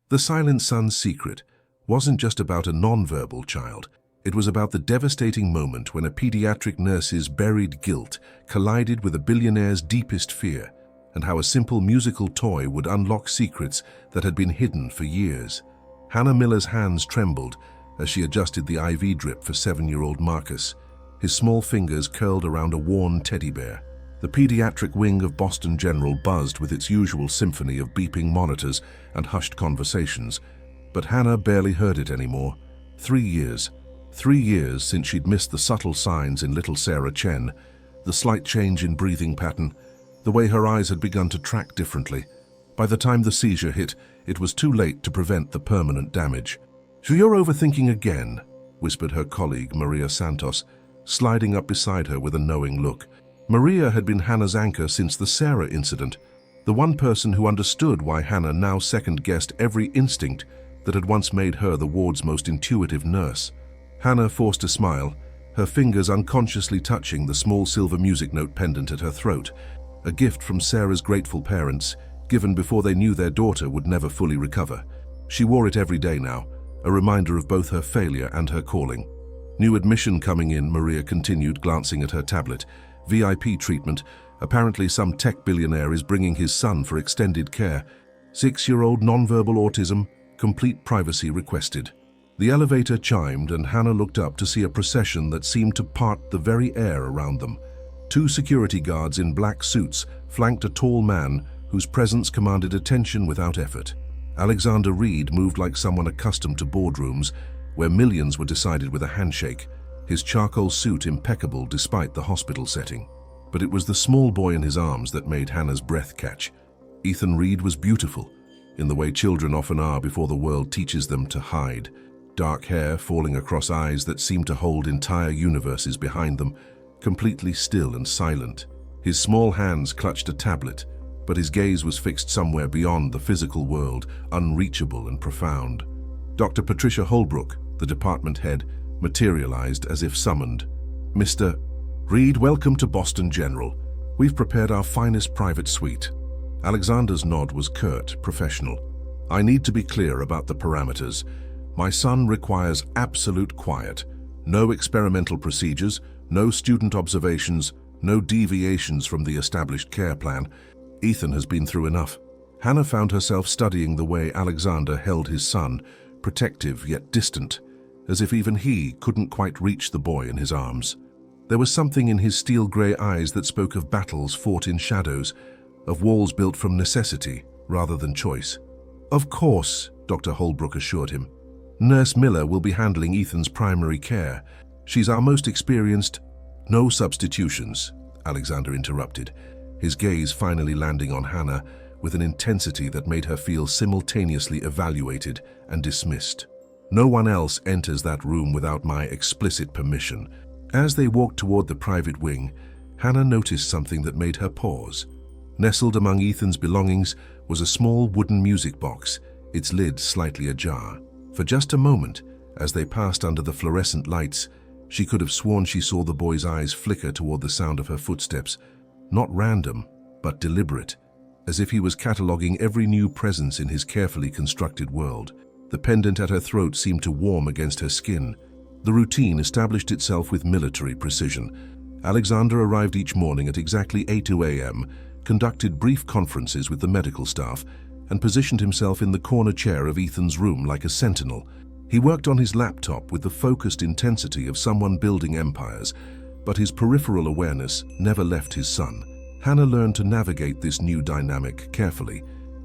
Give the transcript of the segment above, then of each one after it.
The Silent Son's secret wasn't just about a non-verbal child. It was about the devastating moment when a pediatric nurse's buried guilt collided with a billionaire's deepest fear, and how a simple musical toy would unlock secrets that had been hidden for years. Hannah Miller's hands trembled as she adjusted the IV drip for 7-year-old Marcus. His small fingers curled around a worn teddy bear. The pediatric wing of Boston General buzzed with its usual symphony of beeping monitors and hushed conversations, but Hannah barely heard it anymore. 3 years. 3 years since she'd missed the subtle signs in little Sarah Chen, the slight change in breathing pattern, the way her eyes had begun to track differently. By the time the seizure hit, it was too late to prevent the permanent damage. "So you're overthinking again," whispered her colleague Maria Santos, sliding up beside her with a knowing look. Maria had been Hannah's anchor since the Sarah incident, the one person who understood why Hannah now second-guessed every instinct that had once made her the ward's most intuitive nurse. Hannah forced a smile, her fingers unconsciously touching the small silver music note pendant at her throat, a gift from Sarah's grateful parents, given before they knew their daughter would never fully recover. She wore it every day now, a reminder of both her failure and her calling. "New admission coming in," Maria continued, glancing at her tablet. "VIP treatment. Apparently some tech billionaire is bringing his son for extended care. 6-year-old nonverbal autism, complete privacy requested." The elevator chimed and Hannah looked up to see a procession that seemed to part the very air around them. 2 security guards in black suits flanked a tall man whose presence commanded attention without effort. Alexander Reed moved like someone accustomed to boardrooms, where millions were decided with a handshake, his charcoal suit impeccable despite the hospital setting. But it was the small boy in his arms that made Hannah's breath catch. Ethan Reed was beautiful, in the way children often are before the world teaches them to hide. Dark hair falling across eyes that seemed to hold entire universes behind them, completely still and silent. His small hands clutched a tablet, but his gaze was fixed somewhere beyond the physical world, unreachable and profound. Dr. Patricia Holbrook, the department head, materialized as if summoned. "Mr. Reed, welcome to Boston General. We've prepared our finest private suite." Alexander's nod was curt, professional. "I need to be clear about the parameters. My son requires absolute quiet. No experimental procedures, no student observations, no deviations from the established care plan. Ethan has been through enough." Hannah found herself studying the way Alexander held his son, protective yet distant, as if even he couldn't quite reach the boy in his arms. There was something in his steel-gray eyes that spoke of battles fought in shadows, of walls built from necessity rather than choice. "Of course," Dr. Holbrook assured him. "Nurse Miller will be handling Ethan's primary care. She's our most experienced—" "No substitutions," Alexander interrupted, his gaze finally landing on Hannah with an intensity that made her feel simultaneously evaluated and dismissed. "No one else enters that room without my explicit permission." As they walked toward the private wing, Hannah noticed something that made her pause. Nestled among Ethan's belongings was a small wooden music box, its lid slightly ajar. For just a moment, as they passed under the fluorescent lights, she could have sworn she saw the boy's eyes flicker toward the sound of her footsteps. Not random, but deliberate, as if he was cataloging every new presence in his carefully constructed world. The pendant at her throat seemed to warm against her skin. The routine established itself with military precision. Alexander arrived each morning at exactly 8 a.m., conducted brief conferences with the medical staff, and positioned himself in the corner chair of Ethan's room like a sentinel. He worked on his laptop with the focused intensity of someone building empires, but his peripheral awareness never left his son. Hannah learned to navigate this new dynamic carefully.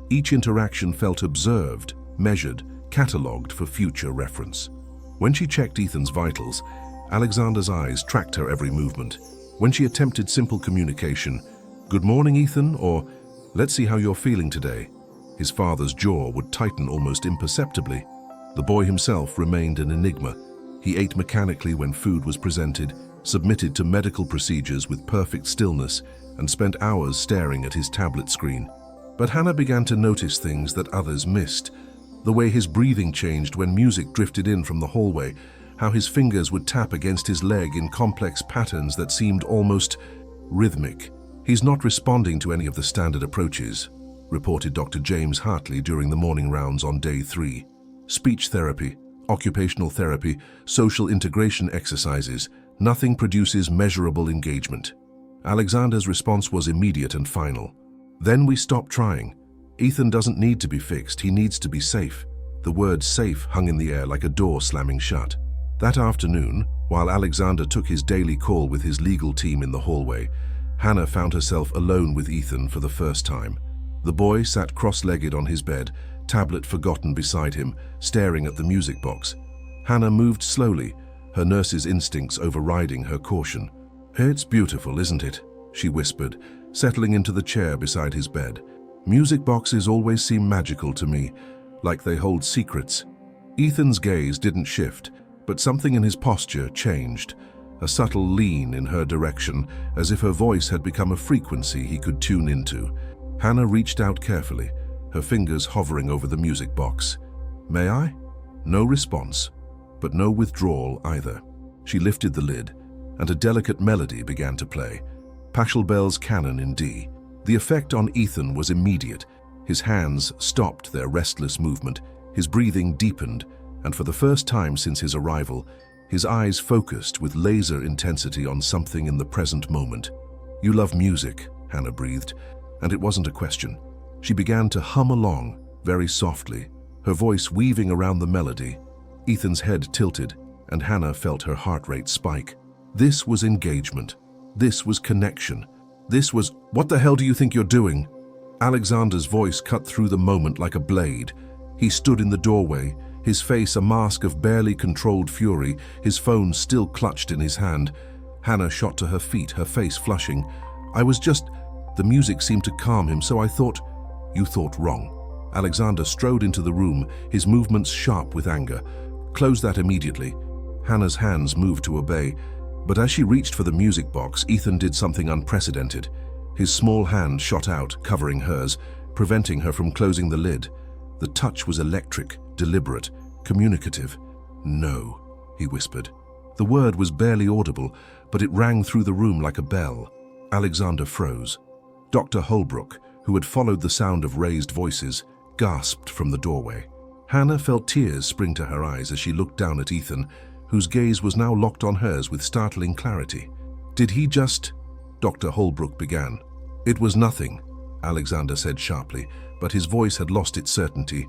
Each interaction felt observed, measured, catalogued for future reference. When she checked Ethan's vitals, Alexander's eyes tracked her every movement. When she attempted simple communication, "Good morning, Ethan," or "Let's see how you're feeling today," his father's jaw would tighten almost imperceptibly. The boy himself remained an enigma. He ate mechanically when food was presented, submitted to medical procedures with perfect stillness, and spent hours staring at his tablet screen. But Hannah began to notice things that others missed. The way his breathing changed when music drifted in from the hallway, how his fingers would tap against his leg in complex patterns that seemed almost rhythmic. "He's not responding to any of the standard approaches," reported Dr. James Hartley during the morning rounds on day 3. Speech therapy, occupational therapy, social integration exercises, nothing produces measurable engagement. Alexander's response was immediate and final. Then we stopped trying. Ethan doesn't need to be fixed, he needs to be safe. The word safe hung in the air like a door slamming shut. That afternoon, while Alexander took his daily call with his legal team in the hallway, Hannah found herself alone with Ethan for the first time. The boy sat cross-legged on his bed, tablet forgotten beside him, staring at the music box. Hannah moved slowly, her nurse's instincts overriding her caution. "It's beautiful, isn't it?" she whispered, settling into the chair beside his bed. "Music boxes always seem magical to me, like they hold secrets." Ethan's gaze didn't shift, but something in his posture changed, a subtle lean in her direction, as if her voice had become a frequency he could tune into. Hannah reached out carefully, her fingers hovering over the music box. "May I?" No response, but no withdrawal either. She lifted the lid, and a delicate melody began to play, Pachelbel's Canon in D. The effect on Ethan was immediate. His hands stopped their restless movement, his breathing deepened, and for the first time since his arrival, his eyes focused with laser intensity on something in the present moment. "You love music," Hannah breathed, and it wasn't a question. She began to hum along, very softly, her voice weaving around the melody. Ethan's head tilted, and Hannah felt her heart rate spike. This was engagement. This was connection. This was, "What the hell do you think you're doing?" Alexander's voice cut through the moment like a blade. He stood in the doorway, his face a mask of barely controlled fury, his phone still clutched in his hand. Hannah shot to her feet, her face flushing. "I was just..." The music seemed to calm him, so I thought... "You thought wrong." Alexander strode into the room, his movements sharp with anger. "Close that immediately." Hannah's hands moved to obey, but as she reached for the music box, Ethan did something unprecedented. His small hand shot out, covering hers, preventing her from closing the lid. The touch was electric, deliberate, communicative. "No," he whispered. The word was barely audible, but it rang through the room like a bell. Alexander froze. Dr. Holbrook, who had followed the sound of raised voices, gasped from the doorway. Hannah felt tears spring to her eyes as she looked down at Ethan, whose gaze was now locked on hers with startling clarity. "Did he just..." Dr. Holbrook began. "It was nothing," Alexander said sharply, but his voice had lost its certainty.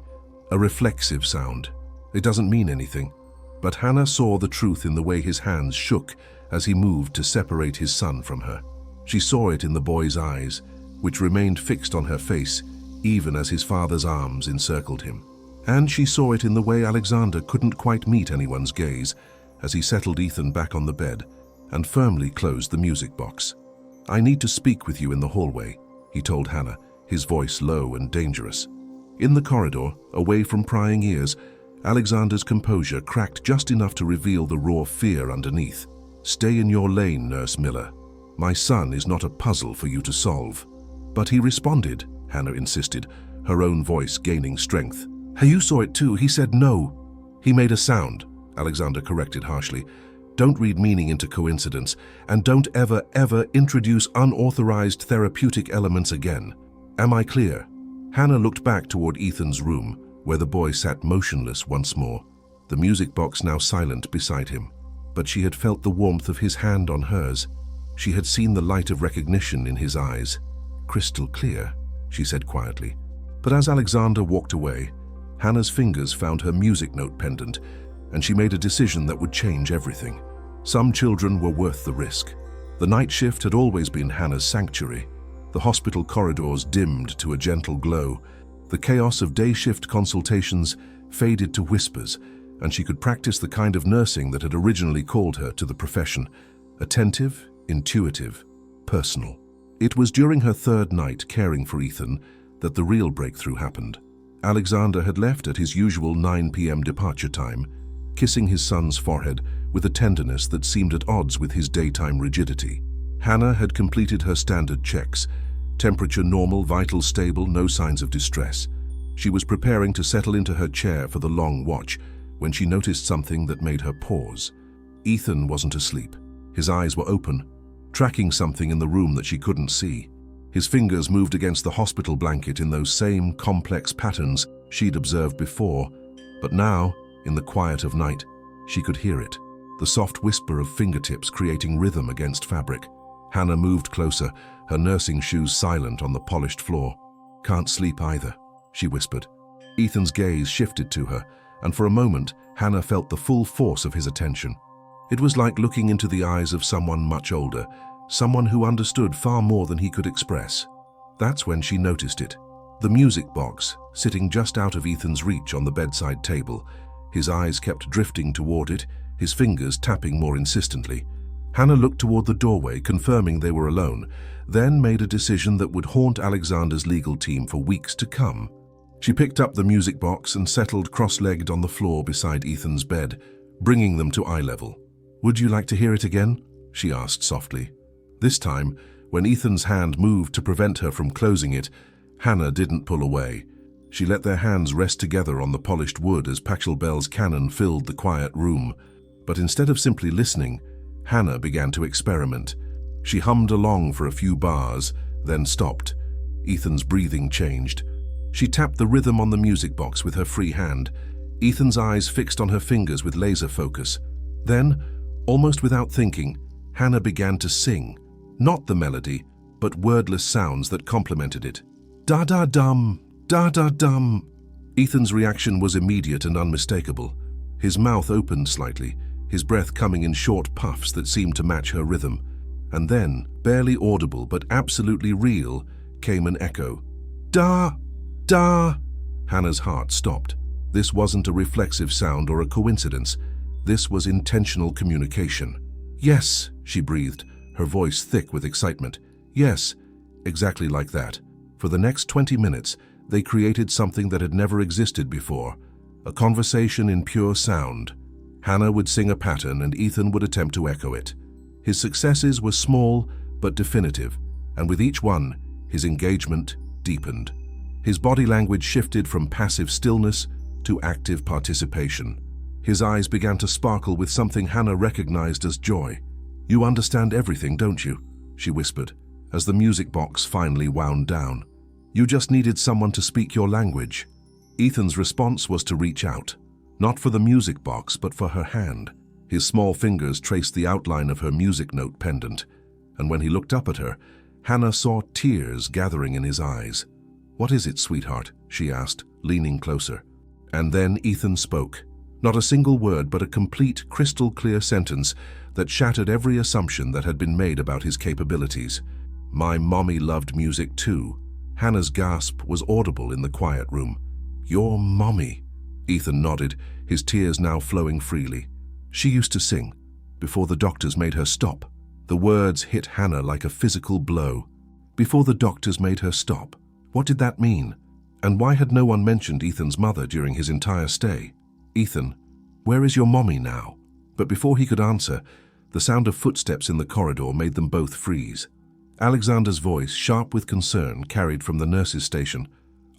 "A reflexive sound. It doesn't mean anything." But Hannah saw the truth in the way his hands shook as he moved to separate his son from her. She saw it in the boy's eyes, which remained fixed on her face, even as his father's arms encircled him. And she saw it in the way Alexander couldn't quite meet anyone's gaze, as he settled Ethan back on the bed and firmly closed the music box. "I need to speak with you in the hallway," he told Hannah, his voice low and dangerous. In the corridor, away from prying ears, Alexander's composure cracked just enough to reveal the raw fear underneath. "Stay in your lane, Nurse Miller. My son is not a puzzle for you to solve." "But he responded," Hannah insisted, her own voice gaining strength. "Hey, you saw it too. He said no." "He made a sound," Alexander corrected harshly. "Don't read meaning into coincidence, and don't ever introduce unauthorized therapeutic elements again. Am I clear?" Hannah looked back toward Ethan's room, where the boy sat motionless once more, the music box now silent beside him. But she had felt the warmth of his hand on hers. She had seen the light of recognition in his eyes. "Crystal clear," she said quietly. But as Alexander walked away, Hannah's fingers found her music note pendant, and she made a decision that would change everything. Some children were worth the risk. The night shift had always been Hannah's sanctuary. The hospital corridors dimmed to a gentle glow. The chaos of day shift consultations faded to whispers, and she could practice the kind of nursing that had originally called her to the profession. Attentive, intuitive, personal. It was during her third night caring for Ethan that the real breakthrough happened. Alexander had left at his usual 9 p.m. departure time, kissing his son's forehead with a tenderness that seemed at odds with his daytime rigidity. Hannah had completed her standard checks, temperature normal, vitals stable, no signs of distress. She was preparing to settle into her chair for the long watch when she noticed something that made her pause. Ethan wasn't asleep. His eyes were open, tracking something in the room that she couldn't see. His fingers moved against the hospital blanket in those same complex patterns she'd observed before, but now, in the quiet of night, she could hear it, the soft whisper of fingertips creating rhythm against fabric. Hannah moved closer, her nursing shoes silent on the polished floor. "Can't sleep either," she whispered. Ethan's gaze shifted to her, and for a moment, Hannah felt the full force of his attention. It was like looking into the eyes of someone much older, someone who understood far more than he could express. That's when she noticed it. The music box, sitting just out of Ethan's reach on the bedside table. His eyes kept drifting toward it, his fingers tapping more insistently. Hannah looked toward the doorway, confirming they were alone, then made a decision that would haunt Alexander's legal team for weeks to come. She picked up the music box and settled cross-legged on the floor beside Ethan's bed, bringing them to eye level. "Would you like to hear it again?" she asked softly. This time, when Ethan's hand moved to prevent her from closing it, Hannah didn't pull away. She let their hands rest together on the polished wood as Pachelbel's canon filled the quiet room. But instead of simply listening, Hannah began to experiment. She hummed along for a few bars, then stopped. Ethan's breathing changed. She tapped the rhythm on the music box with her free hand, Ethan's eyes fixed on her fingers with laser focus. Then, almost without thinking, Hannah began to sing. Not the melody, but wordless sounds that complemented it. Da-da-dum, da-da-dum. Ethan's reaction was immediate and unmistakable. His mouth opened slightly, his breath coming in short puffs that seemed to match her rhythm. And then, barely audible but absolutely real, came an echo. Da, da. Hannah's heart stopped. This wasn't a reflexive sound or a coincidence. This was intentional communication. "Yes," she breathed, her voice thick with excitement. "Yes," exactly like that. For the next 20 minutes, they created something that had never existed before, a conversation in pure sound. Hannah would sing a pattern and Ethan would attempt to echo it. His successes were small but definitive, and with each one, his engagement deepened. His body language shifted from passive stillness to active participation. His eyes began to sparkle with something Hannah recognized as joy. "You understand everything, don't you?" she whispered, as the music box finally wound down. "You just needed someone to speak your language." Ethan's response was to reach out, not for the music box, but for her hand. His small fingers traced the outline of her music note pendant, and when he looked up at her, Hannah saw tears gathering in his eyes. "What is it, sweetheart?" she asked, leaning closer. And then Ethan spoke. Not a single word, but a complete, crystal-clear sentence that shattered every assumption that had been made about his capabilities. "My mommy loved music too." Hannah's gasp was audible in the quiet room. "Your mommy?" Ethan nodded, his tears now flowing freely. "She used to sing, before the doctors made her stop." The words hit Hannah like a physical blow. Before the doctors made her stop. What did that mean? And why had no one mentioned Ethan's mother during his entire stay? "Ethan, where is your mommy now?" But before he could answer, the sound of footsteps in the corridor made them both freeze. Alexander's voice, sharp with concern, carried from the nurse's station.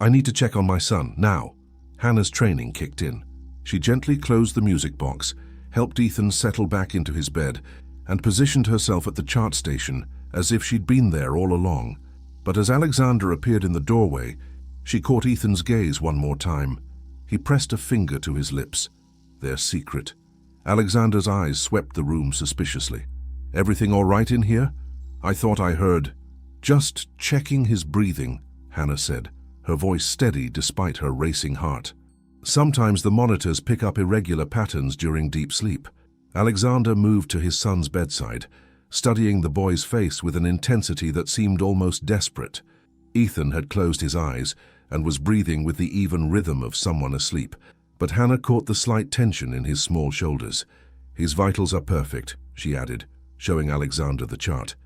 "I need to check on my son, now." Hannah's training kicked in. She gently closed the music box, helped Ethan settle back into his bed, and positioned herself at the chart station as if she'd been there all along. But as Alexander appeared in the doorway, she caught Ethan's gaze one more time. He pressed a finger to his lips. Their secret. Alexander's eyes swept the room suspiciously. "Everything all right in here? I thought I heard—" "Just checking his breathing," Hannah said, her voice steady despite her racing heart. "Sometimes the monitors pick up irregular patterns during deep sleep." Alexander moved to his son's bedside, studying the boy's face with an intensity that seemed almost desperate. Ethan had closed his eyes and was breathing with the even rhythm of someone asleep, but Hannah caught the slight tension in his small shoulders. "His vitals are perfect," she added, showing Alexander the chart.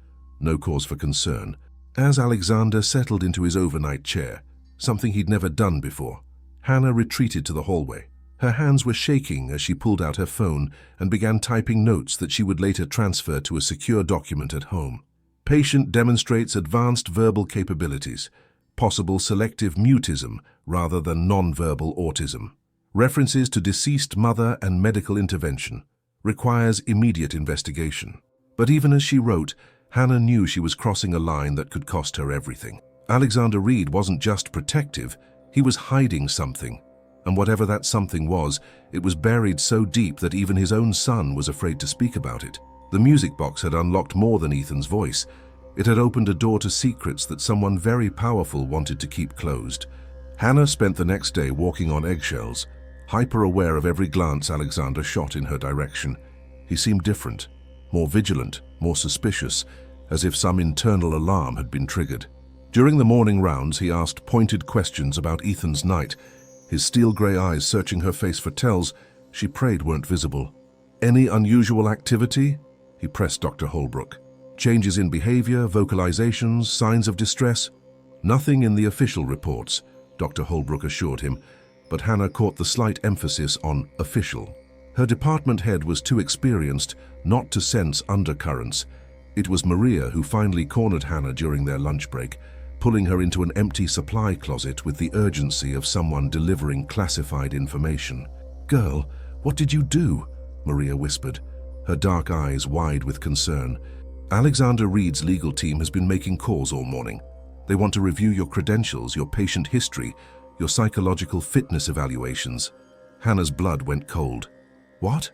No cause for concern. As Alexander settled into his overnight chair, something he'd never done before, Hannah retreated to the hallway. Her hands were shaking as she pulled out her phone and began typing notes that she would later transfer to a secure document at home. "Patient demonstrates advanced verbal capabilities. Possible selective mutism rather than non-verbal autism. References to deceased mother and medical intervention. Requires immediate investigation." But even as she wrote, Hannah knew she was crossing a line that could cost her everything. Alexander Reed wasn't just protective, he was hiding something. And whatever that something was, it was buried so deep that even his own son was afraid to speak about it. The music box had unlocked more than Ethan's voice. It had opened a door to secrets that someone very powerful wanted to keep closed. Hannah spent the next day walking on eggshells, hyper-aware of every glance Alexander shot in her direction. He seemed different, more vigilant, more suspicious, as if some internal alarm had been triggered. During the morning rounds, he asked pointed questions about Ethan's night, his steel-grey eyes searching her face for tells she prayed weren't visible. Any unusual activity? He pressed Dr. Holbrook. Changes in behavior, vocalizations, signs of distress? Nothing in the official reports, Dr. Holbrook assured him, but Hannah caught the slight emphasis on official. Her department head was too experienced not to sense undercurrents. It was Maria who finally cornered Hannah during their lunch break, pulling her into an empty supply closet with the urgency of someone delivering classified information. "Girl, what did you do?" Maria whispered, her dark eyes wide with concern. "Alexander Reed's legal team has been making calls all morning. They want to review your credentials, your patient history, your psychological fitness evaluations." Hannah's blood went cold. "What?"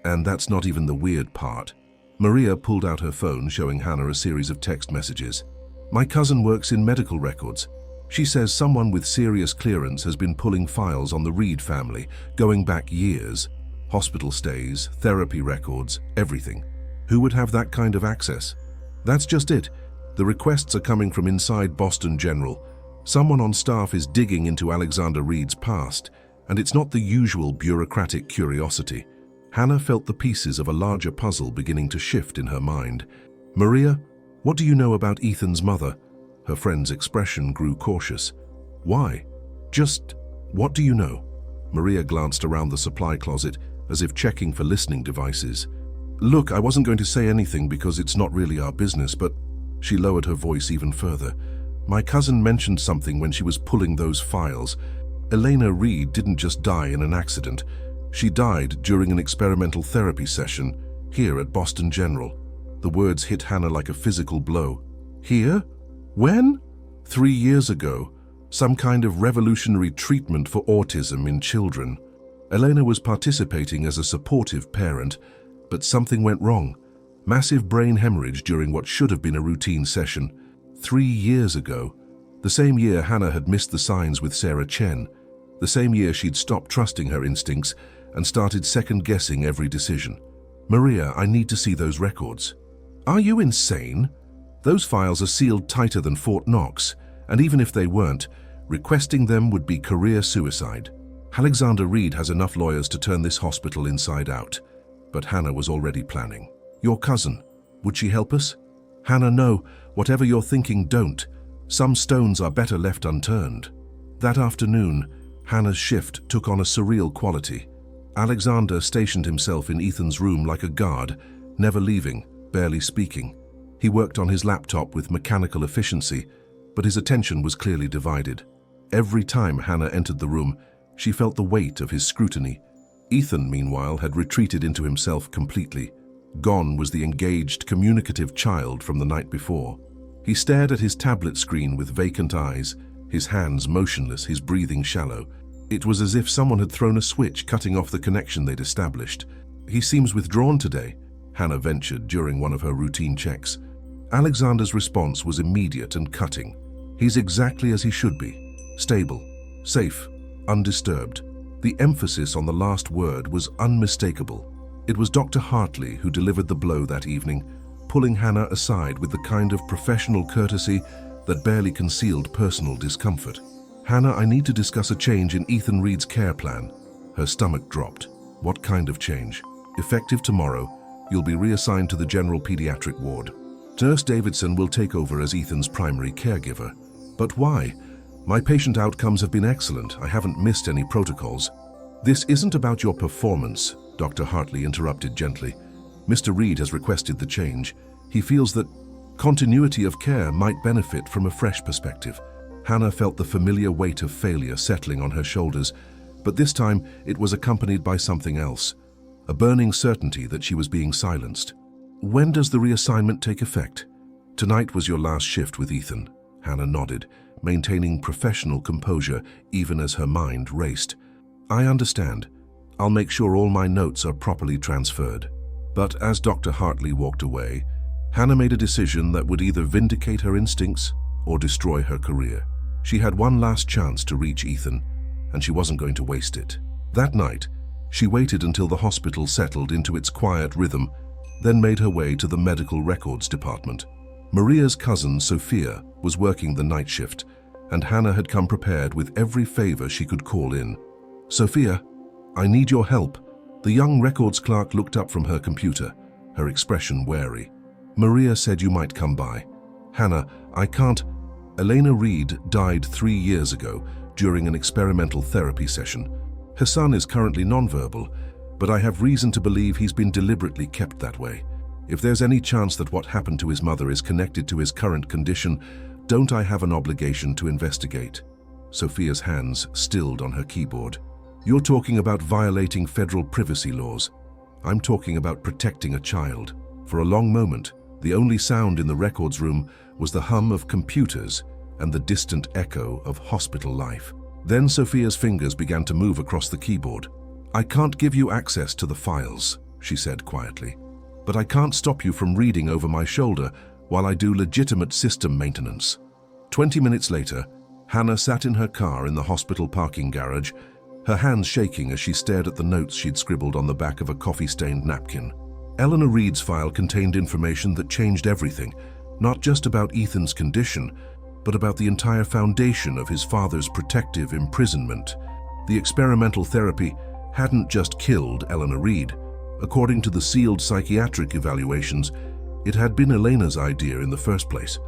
And that's not even the weird part. Maria pulled out her phone, showing Hannah a series of text messages. "My cousin works in medical records. She says someone with serious clearance has been pulling files on the Reed family, going back years. Hospital stays, therapy records, everything. Who would have that kind of access?" "That's just it. The requests are coming from inside Boston General. Someone on staff is digging into Alexander Reed's past, and it's not the usual bureaucratic curiosity." Hannah felt the pieces of a larger puzzle beginning to shift in her mind. "Maria, what do you know about Ethan's mother?" Her friend's expression grew cautious. "Why? Just, what do you know?" Maria glanced around the supply closet, as if checking for listening devices. "Look, I wasn't going to say anything because it's not really our business, but..." She lowered her voice even further. "My cousin mentioned something when she was pulling those files. Elena Reed didn't just die in an accident. She died during an experimental therapy session here at Boston General." The words hit Hannah like a physical blow. "Here? When?" 3 years ago. Some kind of revolutionary treatment for autism in children. Elena was participating as a supportive parent, but something went wrong. Massive brain hemorrhage during what should have been a routine session. 3 years ago. The same year Hannah had missed the signs with Sarah Chen. The same year she'd stopped trusting her instincts and started second-guessing every decision. "Maria, I need to see those records." "Are you insane? Those files are sealed tighter than Fort Knox, and even if they weren't, requesting them would be career suicide. Alexander Reed has enough lawyers to turn this hospital inside out." But Hannah was already planning. "Your cousin, would she help us?" "Hannah, no. Whatever you're thinking, don't. Some stones are better left unturned." That afternoon, Hannah's shift took on a surreal quality. Alexander stationed himself in Ethan's room like a guard, never leaving, barely speaking. He worked on his laptop with mechanical efficiency, but his attention was clearly divided. Every time Hannah entered the room, she felt the weight of his scrutiny. Ethan, meanwhile, had retreated into himself completely. Gone was the engaged, communicative child from the night before. He stared at his tablet screen with vacant eyes, his hands motionless, his breathing shallow. It was as if someone had thrown a switch, cutting off the connection they'd established. "He seems withdrawn today," Hannah ventured during one of her routine checks. Alexander's response was immediate and cutting. "He's exactly as he should be. Stable, safe, undisturbed." The emphasis on the last word was unmistakable. It was Dr. Hartley who delivered the blow that evening, pulling Hannah aside with the kind of professional courtesy that barely concealed personal discomfort. "Hannah, I need to discuss a change in Ethan Reed's care plan." Her stomach dropped. "What kind of change?" "Effective tomorrow, you'll be reassigned to the general pediatric ward. Nurse Davidson will take over as Ethan's primary caregiver." "But why? My patient outcomes have been excellent. I haven't missed any protocols." "This isn't about your performance," Dr. Hartley interrupted gently. "Mr. Reed has requested the change. He feels that continuity of care might benefit from a fresh perspective." Hannah felt the familiar weight of failure settling on her shoulders, but this time it was accompanied by something else, a burning certainty that she was being silenced. "When does the reassignment take effect?" Tonight was your last shift with Ethan. Hannah nodded, maintaining professional composure even as her mind raced. I understand. I'll make sure all my notes are properly transferred. But as Dr. Hartley walked away, Hannah made a decision that would either vindicate her instincts or destroy her career. She had one last chance to reach Ethan, and she wasn't going to waste it. That night, she waited until the hospital settled into its quiet rhythm, then made her way to the medical records department. Maria's cousin, Sophia, was working the night shift, and Hannah had come prepared with every favor she could call in. Sophia, I need your help. The young records clerk looked up from her computer, her expression wary. Maria said you might come by. Hannah, I can't. Elena Reed died 3 years ago during an experimental therapy session. Her son is currently nonverbal, but I have reason to believe he's been deliberately kept that way. If there's any chance that what happened to his mother is connected to his current condition, don't I have an obligation to investigate? Sophia's hands stilled on her keyboard. You're talking about violating federal privacy laws. I'm talking about protecting a child. For a long moment, the only sound in the records room was the hum of computers and the distant echo of hospital life. Then Sophia's fingers began to move across the keyboard. I can't give you access to the files, she said quietly, but I can't stop you from reading over my shoulder while I do legitimate system maintenance. 20 minutes later, Hannah sat in her car in the hospital parking garage, her hands shaking as she stared at the notes she'd scribbled on the back of a coffee-stained napkin. Eleanor Reed's file contained information that changed everything, not just about Ethan's condition, but about the entire foundation of his father's protective imprisonment. The experimental therapy hadn't just killed Eleanor Reed. According to the sealed psychiatric evaluations, it had been Elena's idea in the first place,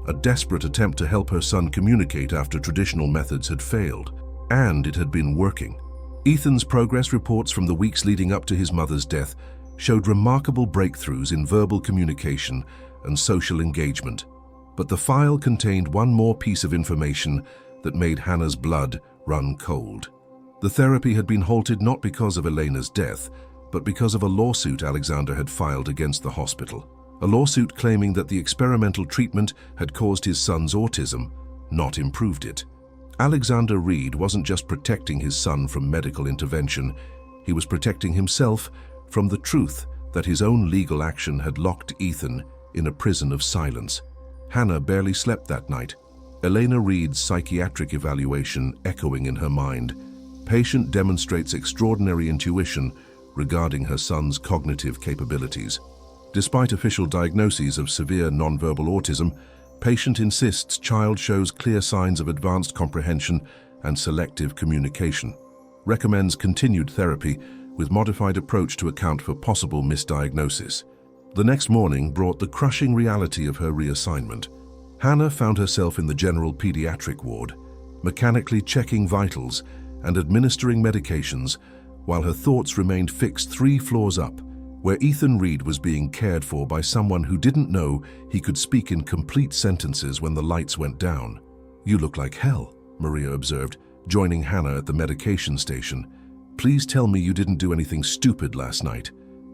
a desperate attempt to help her son communicate after traditional methods had failed. And it had been working. Ethan's progress reports from the weeks leading up to his mother's death showed remarkable breakthroughs in verbal communication and social engagement. But the file contained one more piece of information that made Hannah's blood run cold. The therapy had been halted not because of Elena's death, but because of a lawsuit Alexander had filed against the hospital. A lawsuit claiming that the experimental treatment had caused his son's autism, not improved it. Alexander Reed wasn't just protecting his son from medical intervention, he was protecting himself from the truth that his own legal action had locked Ethan in a prison of silence. Hannah barely slept that night, Elena Reed's psychiatric evaluation echoing in her mind. Patient demonstrates extraordinary intuition regarding her son's cognitive capabilities. Despite official diagnoses of severe nonverbal autism, patient insists child shows clear signs of advanced comprehension and selective communication. Recommends continued therapy with modified approach to account for possible misdiagnosis. The next morning brought the crushing reality of her reassignment. Hannah found herself in the general pediatric ward, mechanically checking vitals and administering medications while her thoughts remained fixed 3 floors up, where Ethan Reed was being cared for by someone who didn't know he could speak in complete sentences when the lights went down. You look like hell, Maria observed, joining Hannah at the medication station. Please tell me you didn't do anything stupid last night.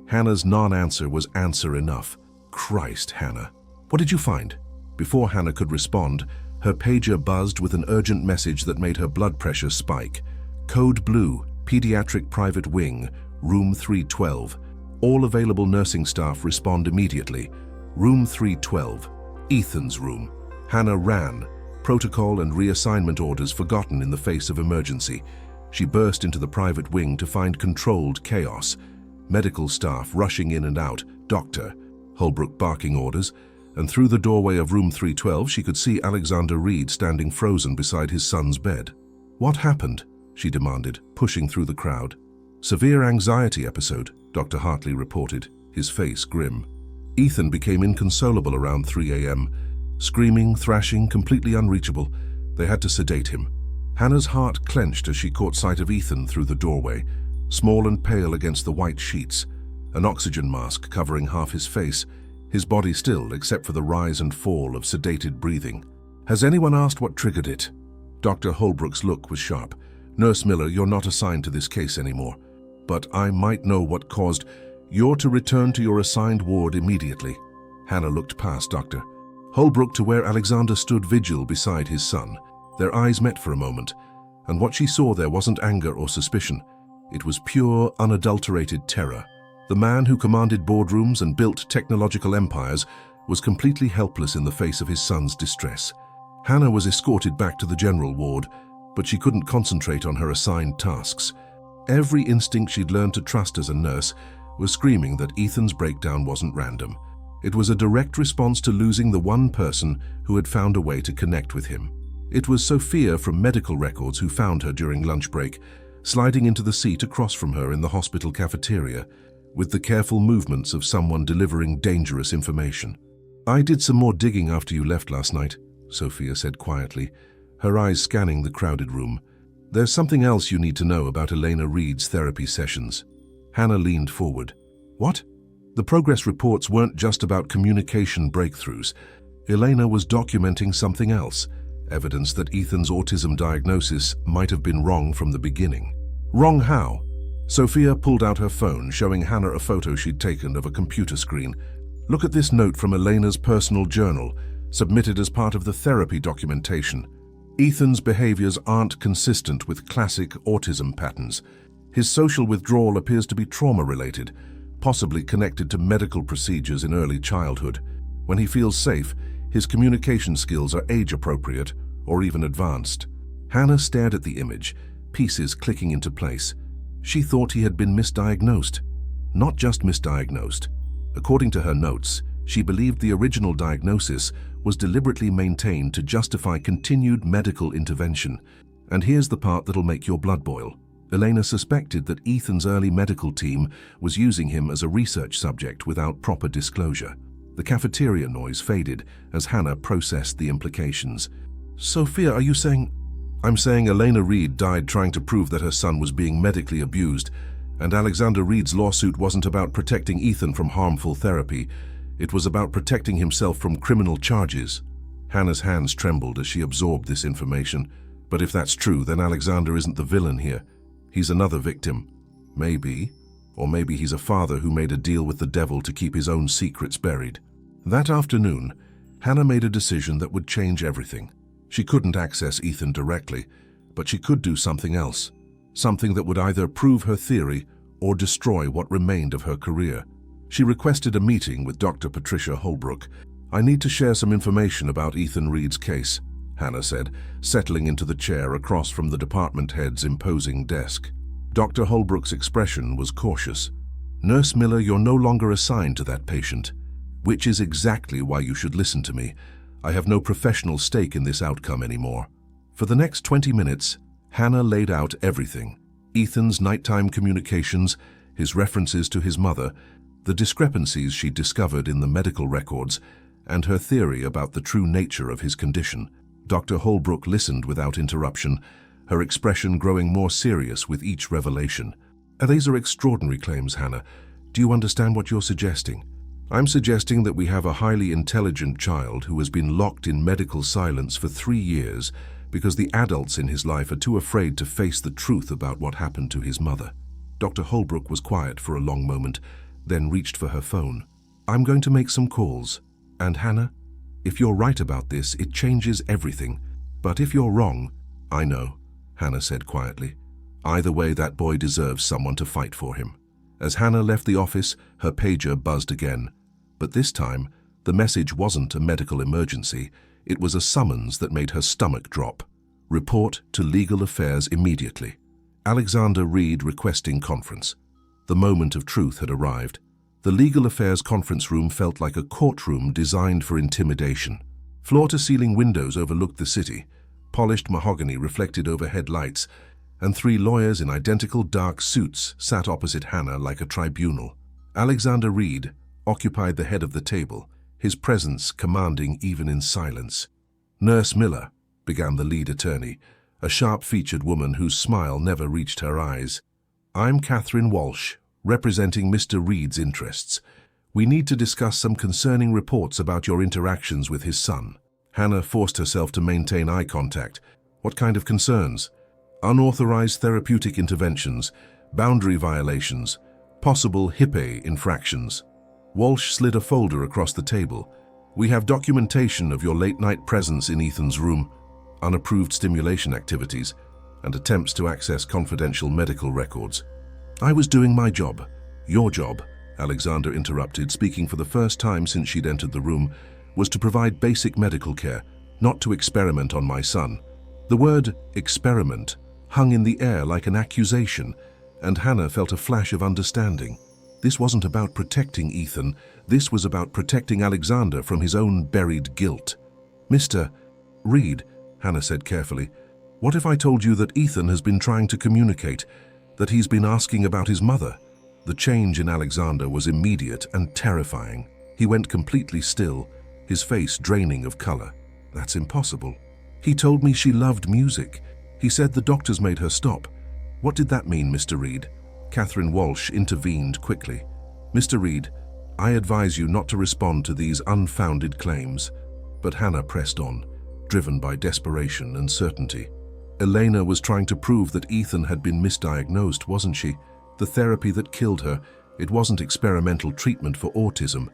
Hannah's non-answer was answer enough. Christ, Hannah. What did you find? Before Hannah could respond, her pager buzzed with an urgent message that made her blood pressure spike. Code Blue, Pediatric Private Wing, Room 312. All available nursing staff respond immediately. Room 312, Ethan's room. Hannah ran, protocol and reassignment orders forgotten in the face of emergency. She burst into the private wing to find controlled chaos. Medical staff rushing in and out, doctor, Holbrook barking orders, and through the doorway of room 312 she could see Alexander Reed standing frozen beside his son's bed. What happened? She demanded, pushing through the crowd. Severe anxiety episode, Dr. Hartley reported, his face grim. Ethan became inconsolable around 3 a.m. Screaming, thrashing, completely unreachable. They had to sedate him. Hannah's heart clenched as she caught sight of Ethan through the doorway, small and pale against the white sheets, an oxygen mask covering half his face, his body still except for the rise and fall of sedated breathing. Has anyone asked what triggered it? Dr. Holbrook's look was sharp. Nurse Miller, you're not assigned to this case anymore. But I might know what caused. You're to return to your assigned ward immediately. Hannah looked past Doctor. Holbrook to where Alexander stood vigil beside his son. Their eyes met for a moment, and what she saw there wasn't anger or suspicion. It was pure, unadulterated terror. The man who commanded boardrooms and built technological empires was completely helpless in the face of his son's distress. Hannah was escorted back to the general ward, but she couldn't concentrate on her assigned tasks. Every instinct she'd learned to trust as a nurse was screaming that Ethan's breakdown wasn't random. It was a direct response to losing the one person who had found a way to connect with him. It was Sophia from medical records who found her during lunch break, sliding into the seat across from her in the hospital cafeteria, with the careful movements of someone delivering dangerous information. "I did some more digging after you left last night," Sophia said quietly, her eyes scanning the crowded room. "There's something else you need to know about Elena Reed's therapy sessions." Hannah leaned forward. "What?" The progress reports weren't just about communication breakthroughs. Elena was documenting something else, evidence that Ethan's autism diagnosis might have been wrong from the beginning. Wrong how? Sophia pulled out her phone, showing Hannah a photo she'd taken of a computer screen. "Look at this note from Elena's personal journal, submitted as part of the therapy documentation. Ethan's behaviors aren't consistent with classic autism patterns. His social withdrawal appears to be trauma-related, possibly connected to medical procedures in early childhood. When he feels safe, his communication skills are age-appropriate or even advanced." Hannah stared at the image, pieces clicking into place. She thought he had been misdiagnosed. Not just misdiagnosed. According to her notes, she believed the original diagnosis was deliberately maintained to justify continued medical intervention. And here's the part that'll make your blood boil. Elena suspected that Ethan's early medical team was using him as a research subject without proper disclosure. The cafeteria noise faded as Hannah processed the implications. "Sophia, are you saying—" "I'm saying Elena Reed died trying to prove that her son was being medically abused, and Alexander Reed's lawsuit wasn't about protecting Ethan from harmful therapy. It was about protecting himself from criminal charges." Hannah's hands trembled as she absorbed this information. But if that's true, then Alexander isn't the villain here. He's another victim. Maybe. Or maybe he's a father who made a deal with the devil to keep his own secrets buried. That afternoon, Hannah made a decision that would change everything. She couldn't access Ethan directly, but she could do something else. Something that would either prove her theory or destroy what remained of her career. She requested a meeting with Dr. Patricia Holbrook. "I need to share some information about Ethan Reed's case," Hannah said, settling into the chair across from the department head's imposing desk. Dr. Holbrook's expression was cautious. "Nurse Miller, you're no longer assigned to that patient, which is exactly why you should listen to me. I have no professional stake in this outcome anymore." For the next 20 minutes, Hannah laid out everything. Ethan's nighttime communications, his references to his mother, the discrepancies she'd discovered in the medical records, and her theory about the true nature of his condition. Dr. Holbrook listened without interruption, her expression growing more serious with each revelation. "These are extraordinary claims, Hannah. Do you understand what you're suggesting?" "I'm suggesting that we have a highly intelligent child who has been locked in medical silence for 3 years because the adults in his life are too afraid to face the truth about what happened to his mother." Dr. Holbrook was quiet for a long moment, then reached for her phone. "I'm going to make some calls. And Hannah, if you're right about this, it changes everything. But if you're wrong—" "I know," Hannah said quietly. "Either way, that boy deserves someone to fight for him." As Hannah left the office, her pager buzzed again. But this time, the message wasn't a medical emergency. It was a summons that made her stomach drop. "Report to Legal Affairs immediately. Alexander Reed requesting conference." The moment of truth had arrived. The Legal Affairs conference room felt like a courtroom designed for intimidation. Floor-to-ceiling windows overlooked the city, polished mahogany reflected overhead lights, and 3 lawyers in identical dark suits sat opposite Hannah like a tribunal. Alexander Reed occupied the head of the table, his presence commanding even in silence. "Nurse Miller," began the lead attorney, a sharp-featured woman whose smile never reached her eyes. "I'm Catherine Walsh, representing Mr. Reed's interests. We need to discuss some concerning reports about your interactions with his son." Hannah forced herself to maintain eye contact. "What kind of concerns?" "Unauthorized therapeutic interventions, boundary violations, possible HIPAA infractions." Walsh slid a folder across the table. We have documentation of your late-night presence in Ethan's room, unapproved stimulation activities, and attempts to access confidential medical records. I was doing my job. Your job, Alexander interrupted, speaking for the first time since she'd entered the room, was to provide basic medical care, not to experiment on my son. The word experiment hung in the air like an accusation, and Hannah felt a flash of understanding. This wasn't about protecting Ethan, this was about protecting Alexander from his own buried guilt. Mr. Reed, Hannah said carefully, what if I told you that Ethan has been trying to communicate, that he's been asking about his mother? The change in Alexander was immediate and terrifying. He went completely still, his face draining of color. That's impossible. He told me she loved music. He said the doctors made her stop. What did that mean, Mr. Reed? Catherine Walsh intervened quickly. Mr. Reed, I advise you not to respond to these unfounded claims. But Hannah pressed on, driven by desperation and certainty. Elena was trying to prove that Ethan had been misdiagnosed, wasn't she? The therapy that killed her, it wasn't experimental treatment for autism.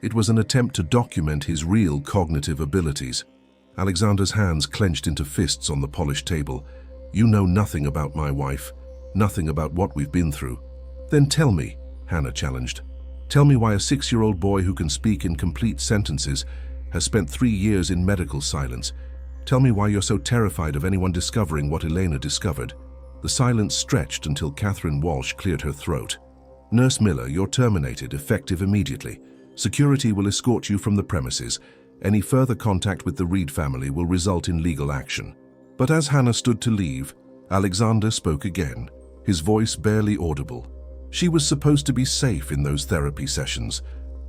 It was an attempt to document his real cognitive abilities. Alexander's hands clenched into fists on the polished table. You know nothing about my wife, nothing about what we've been through. Then tell me, Hannah challenged. Tell me why a 6-year-old boy who can speak in complete sentences has spent 3 years in medical silence. Tell me why you're so terrified of anyone discovering what Elena discovered. The silence stretched until Catherine Walsh cleared her throat. Nurse Miller, you're terminated, effective immediately. Security will escort you from the premises. Any further contact with the Reed family will result in legal action. But as Hannah stood to leave, Alexander spoke again, his voice barely audible. She was supposed to be safe in those therapy sessions.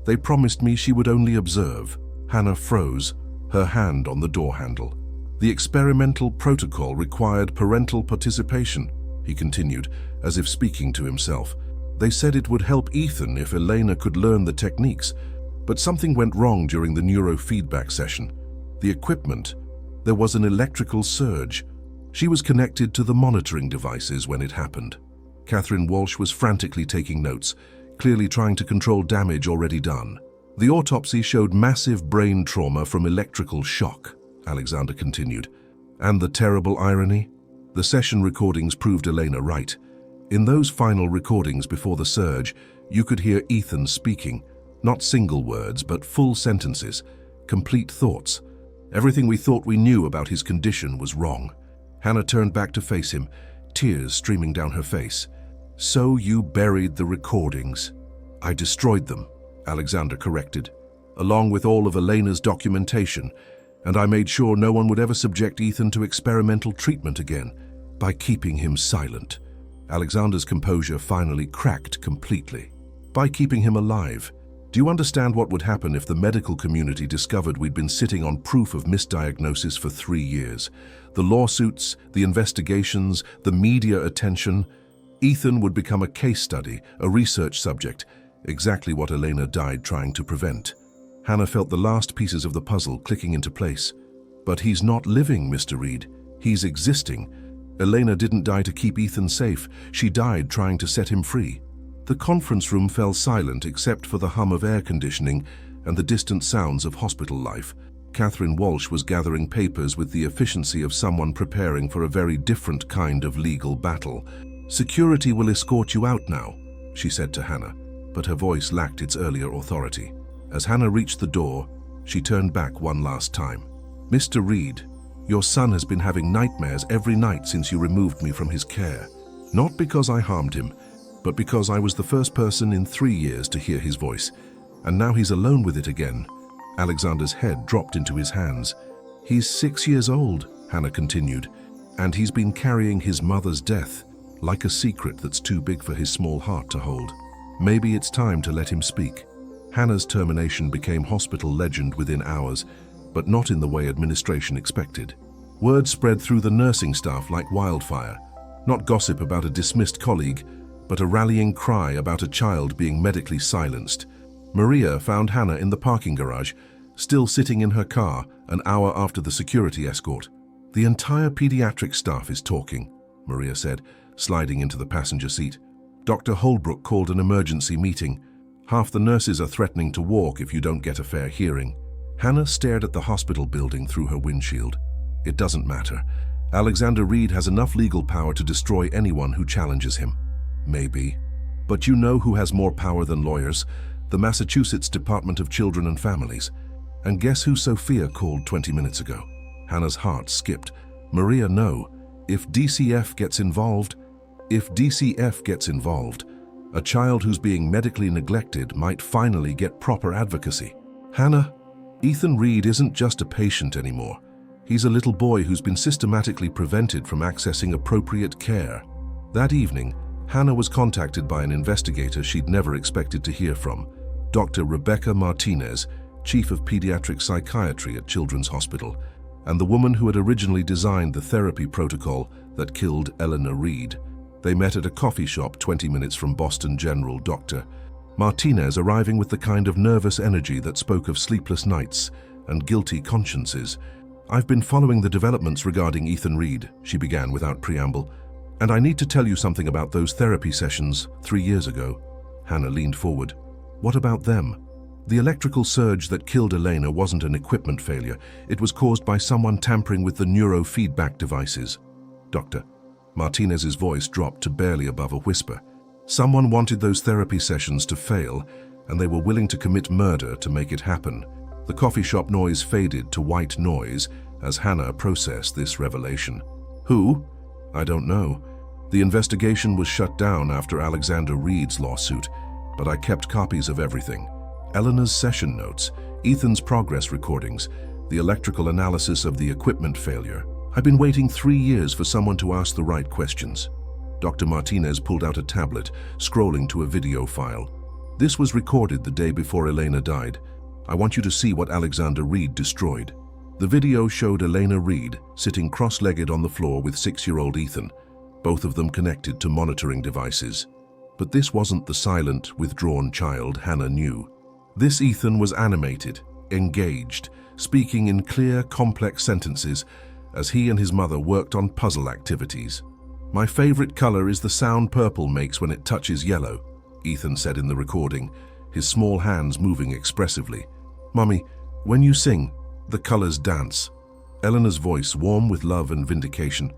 They promised me she would only observe. Hannah froze, her hand on the door handle. The experimental protocol required parental participation, he continued, as if speaking to himself. They said it would help Ethan if Elena could learn the techniques, but something went wrong during the neurofeedback session. The equipment, there was an electrical surge. She was connected to the monitoring devices when it happened. Catherine Walsh was frantically taking notes, clearly trying to control damage already done. The autopsy showed massive brain trauma from electrical shock, Alexander continued. And the terrible irony? The session recordings proved Elena right. In those final recordings before the surge, you could hear Ethan speaking, not single words, but full sentences, complete thoughts. Everything we thought we knew about his condition was wrong. Hannah turned back to face him, tears streaming down her face. So you buried the recordings. I destroyed them, Alexander corrected, along with all of Elena's documentation, and I made sure no one would ever subject Ethan to experimental treatment again, by keeping him silent. Alexander's composure finally cracked completely. By keeping him alive. Do you understand what would happen if the medical community discovered we'd been sitting on proof of misdiagnosis for 3 years? The lawsuits, the investigations, the media attention. Ethan would become a case study, a research subject, exactly what Elena died trying to prevent. Hannah felt the last pieces of the puzzle clicking into place. But he's not living, Mr. Reed. He's existing. Elena didn't die to keep Ethan safe. She died trying to set him free. The conference room fell silent except for the hum of air conditioning and the distant sounds of hospital life. Catherine Walsh was gathering papers with the efficiency of someone preparing for a very different kind of legal battle. Security will escort you out now, she said to Hannah, but her voice lacked its earlier authority. As Hannah reached the door, she turned back one last time. Mr. Reed, your son has been having nightmares every night since you removed me from his care. Not because I harmed him, but because I was the first person in 3 years to hear his voice, and now he's alone with it again. Alexander's head dropped into his hands. He's 6 years old, Hannah continued, and he's been carrying his mother's death, like a secret that's too big for his small heart to hold. Maybe it's time to let him speak. Hannah's termination became hospital legend within hours, but not in the way administration expected. Word spread through the nursing staff like wildfire, not gossip about a dismissed colleague, but a rallying cry about a child being medically silenced. Maria found Hannah in the parking garage, still sitting in her car an hour after the security escort. The entire pediatric staff is talking, Maria said, sliding into the passenger seat. Dr. Holbrook called an emergency meeting. Half the nurses are threatening to walk if you don't get a fair hearing. Hannah stared at the hospital building through her windshield. It doesn't matter. Alexander Reed has enough legal power to destroy anyone who challenges him. Maybe. But you know who has more power than lawyers? The Massachusetts Department of Children and Families. And guess who Sophia called 20 minutes ago? Hannah's heart skipped. Maria, no. If DCF gets involved, a child who's being medically neglected might finally get proper advocacy. Hannah, Ethan Reed isn't just a patient anymore. He's a little boy who's been systematically prevented from accessing appropriate care. That evening, Hannah was contacted by an investigator she'd never expected to hear from, Dr. Rebecca Martinez, Chief of Pediatric Psychiatry at Children's Hospital, and the woman who had originally designed the therapy protocol that killed Eleanor Reed. They met at a coffee shop 20 minutes from Boston General. Dr. Martinez arriving with the kind of nervous energy that spoke of sleepless nights and guilty consciences. "I've been following the developments regarding Ethan Reed," she began without preamble, "and I need to tell you something about those therapy sessions 3 years ago." Hannah leaned forward. "What about them?" "The electrical surge that killed Elena wasn't an equipment failure. It was caused by someone tampering with the neurofeedback devices." Dr. Martinez's voice dropped to barely above a whisper. "Someone wanted those therapy sessions to fail, and they were willing to commit murder to make it happen." The coffee shop noise faded to white noise as Hannah processed this revelation. "Who?" "I don't know. The investigation was shut down after Alexander Reed's lawsuit, but I kept copies of everything. Eleanor's session notes, Ethan's progress recordings, the electrical analysis of the equipment failure. I've been waiting 3 years for someone to ask the right questions." Dr. Martinez pulled out a tablet, scrolling to a video file. "This was recorded the day before Elena died. I want you to see what Alexander Reed destroyed." The video showed Elena Reed sitting cross-legged on the floor with 6-year-old Ethan, both of them connected to monitoring devices. But this wasn't the silent, withdrawn child Hannah knew. This Ethan was animated, engaged, speaking in clear, complex sentences as he and his mother worked on puzzle activities. "My favorite color is the sound purple makes when it touches yellow," Ethan said in the recording, his small hands moving expressively. "Mommy, when you sing, the colors dance." Eleanor's voice warm with love and vindication.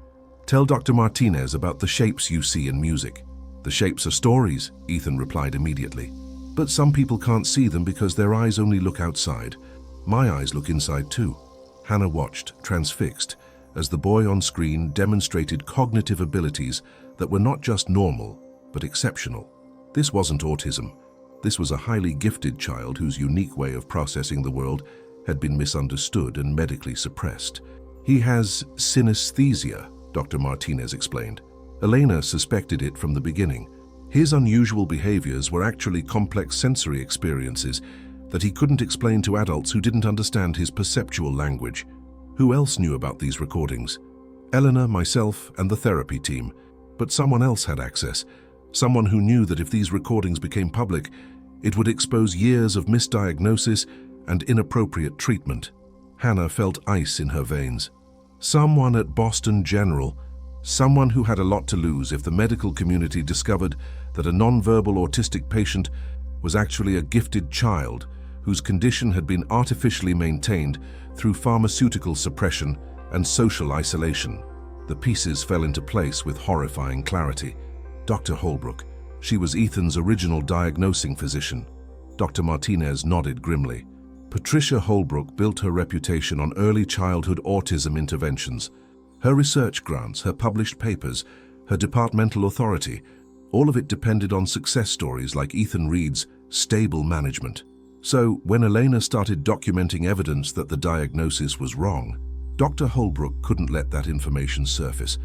"Tell Dr. Martinez about the shapes you see in music." "The shapes are stories," Ethan replied immediately. "But some people can't see them because their eyes only look outside. My eyes look inside too." Hannah watched, transfixed, as the boy on screen demonstrated cognitive abilities that were not just normal, but exceptional. This wasn't autism. This was a highly gifted child whose unique way of processing the world had been misunderstood and medically suppressed. "He has synesthesia," Dr. Martinez explained. Elena suspected it from the beginning. His unusual behaviors were actually complex sensory experiences that he couldn't explain to adults who didn't understand his perceptual language. Who else knew about these recordings? Eleanor, myself, and the therapy team. But someone else had access. Someone who knew that if these recordings became public, it would expose years of misdiagnosis and inappropriate treatment. Hannah felt ice in her veins. Someone at Boston General, someone who had a lot to lose if the medical community discovered that a nonverbal autistic patient was actually a gifted child whose condition had been artificially maintained through pharmaceutical suppression and social isolation. The pieces fell into place with horrifying clarity. Dr. Holbrook, she was Ethan's original diagnosing physician. Dr. Martinez nodded grimly. Patricia Holbrook built her reputation on early childhood autism interventions. Her research grants, her published papers, her departmental authority, all of it depended on success stories like Ethan Reed's stable management. So, when Elena started documenting evidence that the diagnosis was wrong, Dr. Holbrook couldn't let that information surface.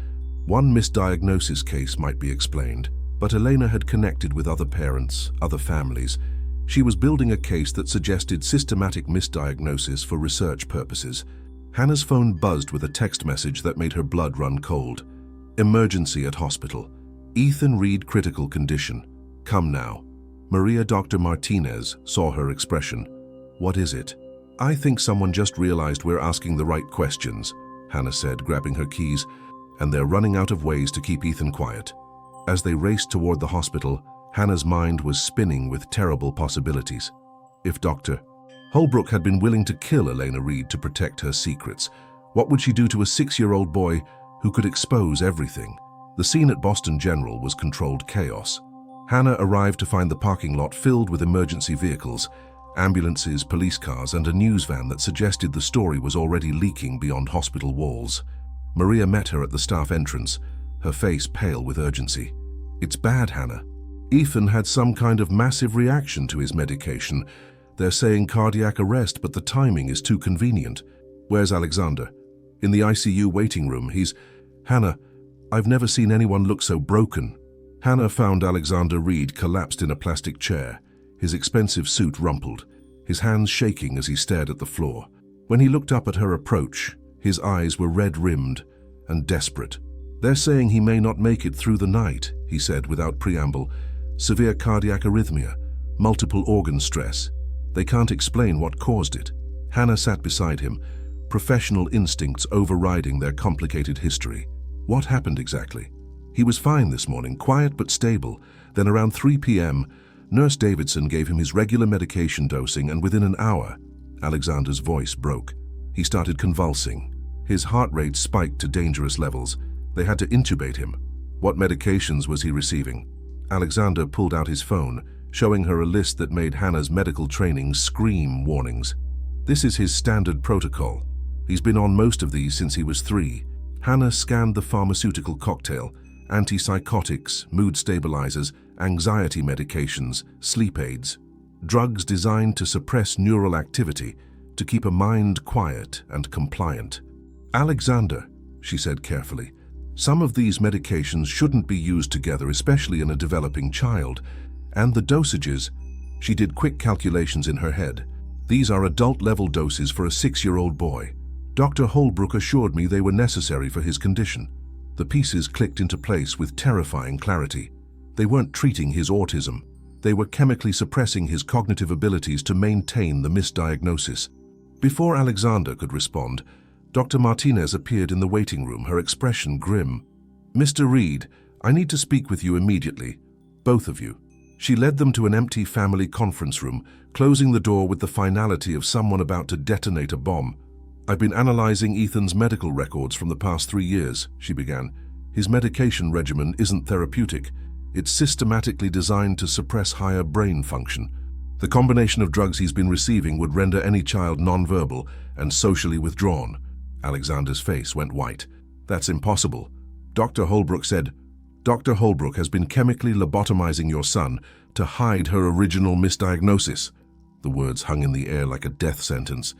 One misdiagnosis case might be explained, but Elena had connected with other parents, other families. She was building a case that suggested systematic misdiagnosis for research purposes. Hannah's phone buzzed with a text message that made her blood run cold. "Emergency at hospital. Ethan Reed critical condition. Come now." Maria Dr. Martinez saw her expression. "What is it?" "I think someone just realized we're asking the right questions," Hannah said, grabbing her keys, "and they're running out of ways to keep Ethan quiet." As they raced toward the hospital, Hannah's mind was spinning with terrible possibilities. If Dr. Holbrook had been willing to kill Elena Reed to protect her secrets. What would she do to a 6-year-old boy who could expose everything? The scene at Boston General was controlled chaos. Hannah arrived to find the parking lot filled with emergency vehicles, ambulances, police cars, and a news van that suggested the story was already leaking beyond hospital walls. Maria met her at the staff entrance, her face pale with urgency. "It's bad, Hannah. Ethan had some kind of massive reaction to his medication. They're saying cardiac arrest, but the timing is too convenient. Where's Alexander?" "In the ICU waiting room. Hannah, I've never seen anyone look so broken." Hannah found Alexander Reed collapsed in a plastic chair, his expensive suit rumpled, his hands shaking as he stared at the floor. When he looked up at her approach, his eyes were red-rimmed and desperate. "They're saying he may not make it through the night," he said without preamble. "Severe cardiac arrhythmia, multiple organ stress. They can't explain what caused it." Hannah sat beside him, professional instincts overriding their complicated history. "What happened exactly?" "He was fine this morning, quiet but stable. Then around 3 p.m., Nurse Davidson gave him his regular medication dosing, and within an hour," Alexander's voice broke. "He started convulsing. His heart rate spiked to dangerous levels. They had to intubate him." "What medications was he receiving?" Alexander pulled out his phone, showing her a list that made Hannah's medical training scream warnings. "This is his standard protocol. He's been on most of these since he was 3. Hannah scanned the pharmaceutical cocktail: antipsychotics, mood stabilizers, anxiety medications, sleep aids. Drugs designed to suppress neural activity, to keep a mind quiet and compliant. "Alexander," she said carefully, "some of these medications shouldn't be used together, especially in a developing child. And the dosages," she did quick calculations in her head, "these are adult-level doses for a 6-year-old boy. Dr. Holbrook assured me they were necessary for his condition." The pieces clicked into place with terrifying clarity. They weren't treating his autism. They were chemically suppressing his cognitive abilities to maintain the misdiagnosis. Before Alexander could respond, Dr. Martinez appeared in the waiting room, her expression grim. "Mr. Reed, I need to speak with you immediately. Both of you." She led them to an empty family conference room, closing the door with the finality of someone about to detonate a bomb. "I've been analyzing Ethan's medical records from the past 3 years," she began. "His medication regimen isn't therapeutic. It's systematically designed to suppress higher brain function. The combination of drugs he's been receiving would render any child nonverbal and socially withdrawn." Alexander's face went white. "That's impossible." Dr. Holbrook said, "Dr. Holbrook has been chemically lobotomizing your son to hide her original misdiagnosis." The words hung in the air like a death sentence.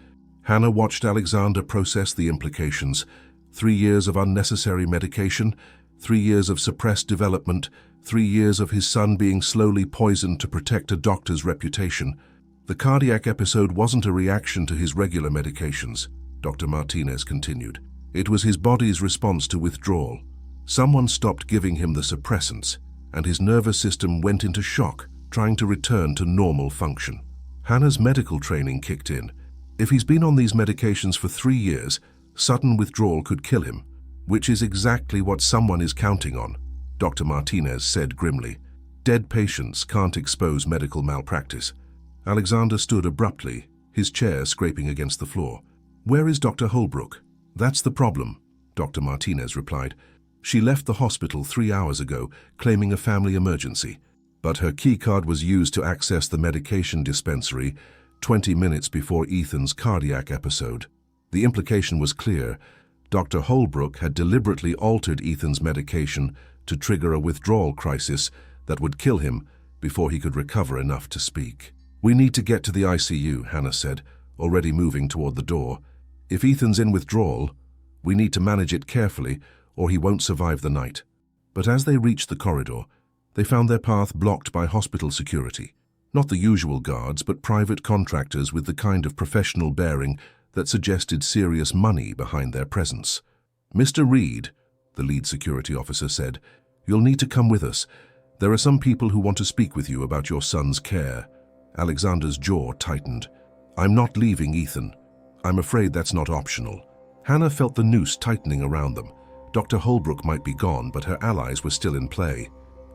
Hannah watched Alexander process the implications. 3 years of unnecessary medication, 3 years of suppressed development, 3 years of his son being slowly poisoned to protect a doctor's reputation. "The cardiac episode wasn't a reaction to his regular medications," Dr. Martinez continued. "It was his body's response to withdrawal. Someone stopped giving him the suppressants, and his nervous system went into shock, trying to return to normal function." Hannah's medical training kicked in. If he's been on these medications for 3 years, sudden withdrawal could kill him, which is exactly what someone is counting on, Dr. Martinez said grimly. "Dead patients can't expose medical malpractice." Alexander stood abruptly, his chair scraping against the floor. "Where is Dr. Holbrook?" "That's the problem," Dr. Martinez replied. "She left the hospital 3 hours ago, claiming a family emergency. But her keycard was used to access the medication dispensary 20 minutes before Ethan's cardiac episode." The implication was clear. Dr. Holbrook had deliberately altered Ethan's medication to trigger a withdrawal crisis that would kill him before he could recover enough to speak. "We need to get to the ICU," Hannah said, already moving toward the door. "If Ethan's in withdrawal, we need to manage it carefully, or he won't survive the night." But as they reached the corridor, they found their path blocked by hospital security. Not the usual guards, but private contractors with the kind of professional bearing that suggested serious money behind their presence. "Mr. Reed," the lead security officer said, "you'll need to come with us. There are some people who want to speak with you about your son's care." Alexander's jaw tightened. "I'm not leaving Ethan. I'm afraid that's not optional." Hannah felt the noose tightening around them. Dr. Holbrook might be gone, but her allies were still in play.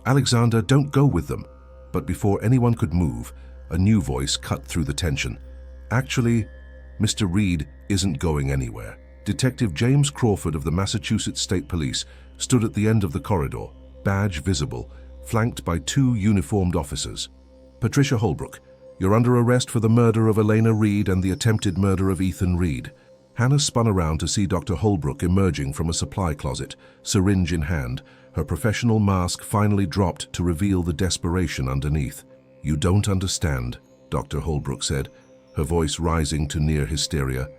"Alexander, don't go with them." But before anyone could move, a new voice cut through the tension. Actually, Mr. Reed isn't going anywhere. Detective James Crawford of the Massachusetts State Police stood at the end of the corridor, badge visible, flanked by 2 uniformed officers. Patricia Holbrook, you're under arrest for the murder of Elena Reed and the attempted murder of Ethan Reed. Hannah spun around to see Dr. Holbrook emerging from a supply closet, syringe in hand, her professional mask finally dropped to reveal the desperation underneath. You don't understand, Dr. Holbrook said, her voice rising to near hysteria.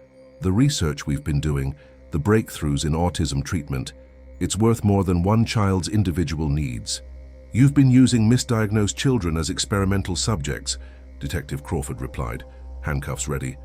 The research we've been doing, the breakthroughs in autism treatment, it's worth more than one child's individual needs. You've been using misdiagnosed children as experimental subjects, Detective Crawford replied, handcuffs ready.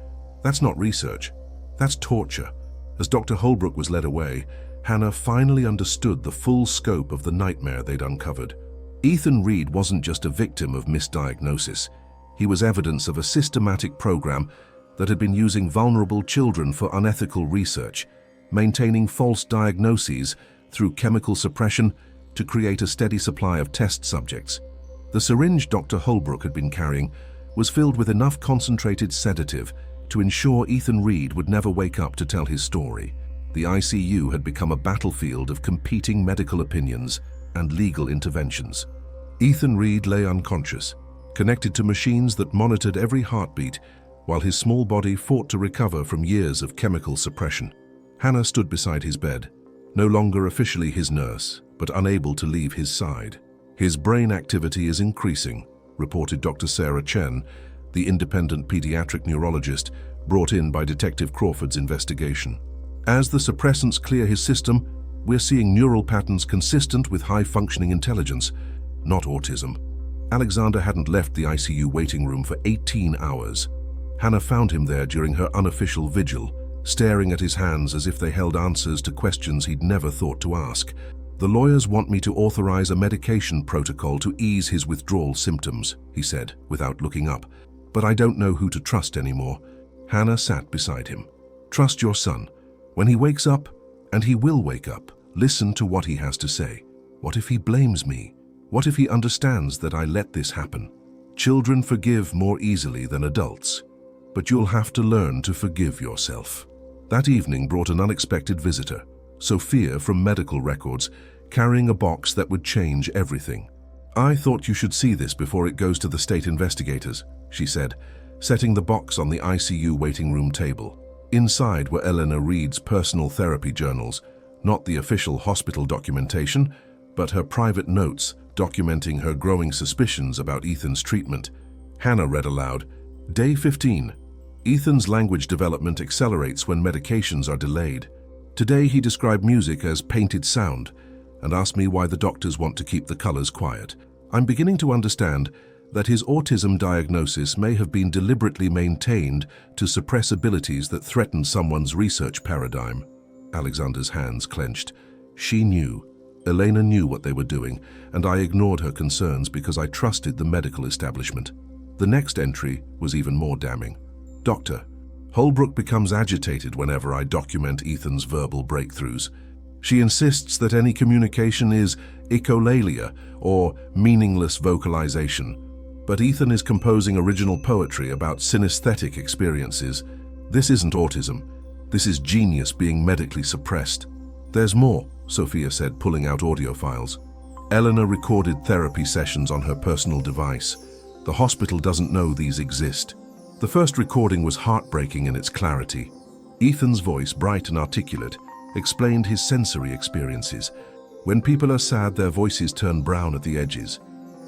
That's not research. That's torture. As Dr. Holbrook was led away, Hannah finally understood the full scope of the nightmare they'd uncovered. Ethan Reed wasn't just a victim of misdiagnosis. He was evidence of a systematic program that had been using vulnerable children for unethical research, maintaining false diagnoses through chemical suppression to create a steady supply of test subjects. The syringe Dr. Holbrook had been carrying was filled with enough concentrated sedative to ensure Ethan Reed would never wake up to tell his story. The ICU had become a battlefield of competing medical opinions and legal interventions. Ethan Reed lay unconscious, connected to machines that monitored every heartbeat, while his small body fought to recover from years of chemical suppression. Hannah stood beside his bed, no longer officially his nurse, but unable to leave his side. His brain activity is increasing, reported Dr. Sarah Chen, the independent pediatric neurologist brought in by Detective Crawford's investigation. As the suppressants clear his system, we're seeing neural patterns consistent with high-functioning intelligence, not autism. Alexander hadn't left the ICU waiting room for 18 hours. Hannah found him there during her unofficial vigil, staring at his hands as if they held answers to questions he'd never thought to ask. The lawyers want me to authorize a medication protocol to ease his withdrawal symptoms, he said, without looking up. But I don't know who to trust anymore. Hannah sat beside him. Trust your son. When he wakes up, and he will wake up, listen to what he has to say. What if he blames me? What if he understands that I let this happen? Children forgive more easily than adults, but you'll have to learn to forgive yourself. That evening brought an unexpected visitor, Sophia from medical records, carrying a box that would change everything. I thought you should see this before it goes to the state investigators, she said, setting the box on the ICU waiting room table. Inside were Elena Reed's personal therapy journals, not the official hospital documentation, but her private notes documenting her growing suspicions about Ethan's treatment. Hannah read aloud, Day 15. Ethan's language development accelerates when medications are delayed. Today he described music as painted sound and asked me why the doctors want to keep the colors quiet. I'm beginning to understand that his autism diagnosis may have been deliberately maintained to suppress abilities that threaten someone's research paradigm. Alexander's hands clenched. She knew. Elena knew what they were doing, and I ignored her concerns because I trusted the medical establishment. The next entry was even more damning. Doctor, Holbrook becomes agitated whenever I document Ethan's verbal breakthroughs. She insists that any communication is echolalia, or meaningless vocalization. But Ethan is composing original poetry about synesthetic experiences. This isn't autism. This is genius being medically suppressed. There's more, Sophia said, pulling out audio files. Eleanor recorded therapy sessions on her personal device. The hospital doesn't know these exist. The first recording was heartbreaking in its clarity. Ethan's voice, bright and articulate, explained his sensory experiences. When people are sad, their voices turn brown at the edges.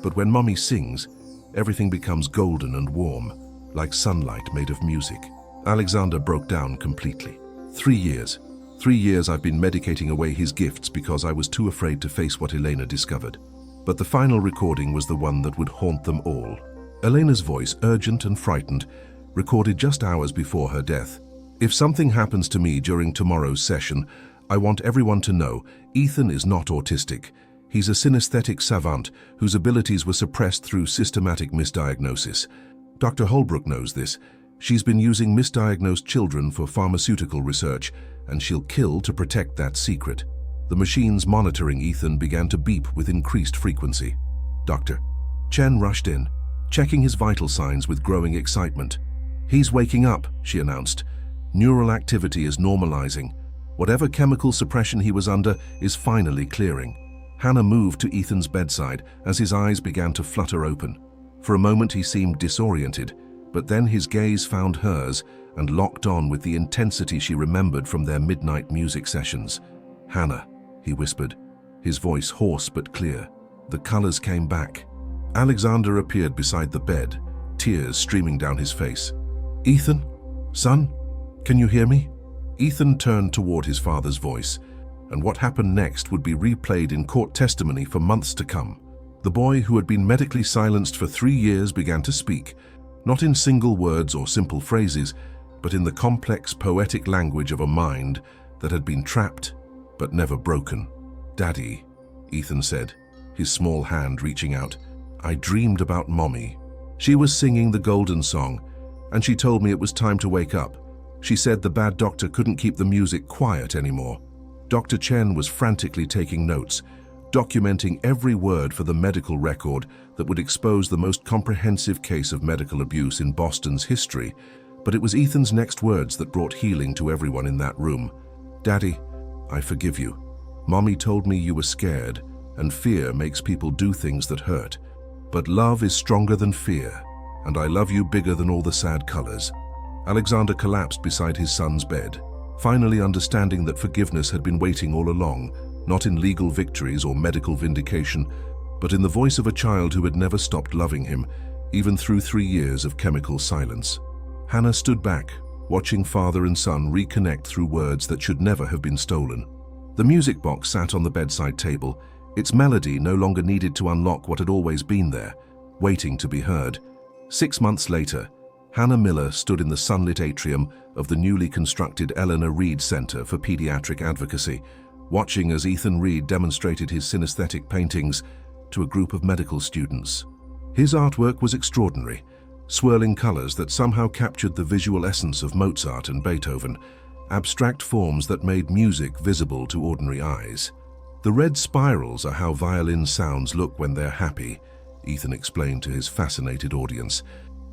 But when Mummy sings, everything becomes golden and warm, like sunlight made of music. Alexander broke down completely. 3 years. 3 years I've been medicating away his gifts because I was too afraid to face what Elena discovered. But the final recording was the one that would haunt them all. Elena's voice, urgent and frightened, recorded just hours before her death. If something happens to me during tomorrow's session, I want everyone to know Ethan is not autistic. He's a synesthetic savant whose abilities were suppressed through systematic misdiagnosis. Dr. Holbrook knows this. She's been using misdiagnosed children for pharmaceutical research, and she'll kill to protect that secret. The machines monitoring Ethan began to beep with increased frequency. Dr. Chen rushed in, checking his vital signs with growing excitement. "He's waking up," she announced. "Neural activity is normalizing. Whatever chemical suppression he was under is finally clearing." Hannah moved to Ethan's bedside as his eyes began to flutter open. For a moment he seemed disoriented, but then his gaze found hers and locked on with the intensity she remembered from their midnight music sessions. "Hannah," he whispered, his voice hoarse but clear. The colors came back. Alexander appeared beside the bed, tears streaming down his face. "Ethan? Son? Can you hear me?" Ethan turned toward his father's voice, and what happened next would be replayed in court testimony for months to come. The boy who had been medically silenced for 3 years began to speak, not in single words or simple phrases, but in the complex, poetic language of a mind that had been trapped but never broken. "Daddy," Ethan said, his small hand reaching out, "I dreamed about Mommy. She was singing the Golden Song, and she told me it was time to wake up. She said the bad doctor couldn't keep the music quiet anymore." Dr. Chen was frantically taking notes, documenting every word for the medical record that would expose the most comprehensive case of medical abuse in Boston's history. But it was Ethan's next words that brought healing to everyone in that room. "Daddy, I forgive you. Mommy told me you were scared, and fear makes people do things that hurt. But love is stronger than fear, and I love you bigger than all the sad colors." Alexander collapsed beside his son's bed, finally understanding that forgiveness had been waiting all along, not in legal victories or medical vindication, but in the voice of a child who had never stopped loving him, even through 3 years of chemical silence. Hannah stood back, watching father and son reconnect through words that should never have been stolen. The music box sat on the bedside table. Its melody no longer needed to unlock what had always been there, waiting to be heard. 6 months later, Hannah Miller stood in the sunlit atrium of the newly constructed Eleanor Reed Center for Pediatric Advocacy, watching as Ethan Reed demonstrated his synesthetic paintings to a group of medical students. His artwork was extraordinary, swirling colors that somehow captured the visual essence of Mozart and Beethoven, abstract forms that made music visible to ordinary eyes. "The red spirals are how violin sounds look when they're happy," Ethan explained to his fascinated audience,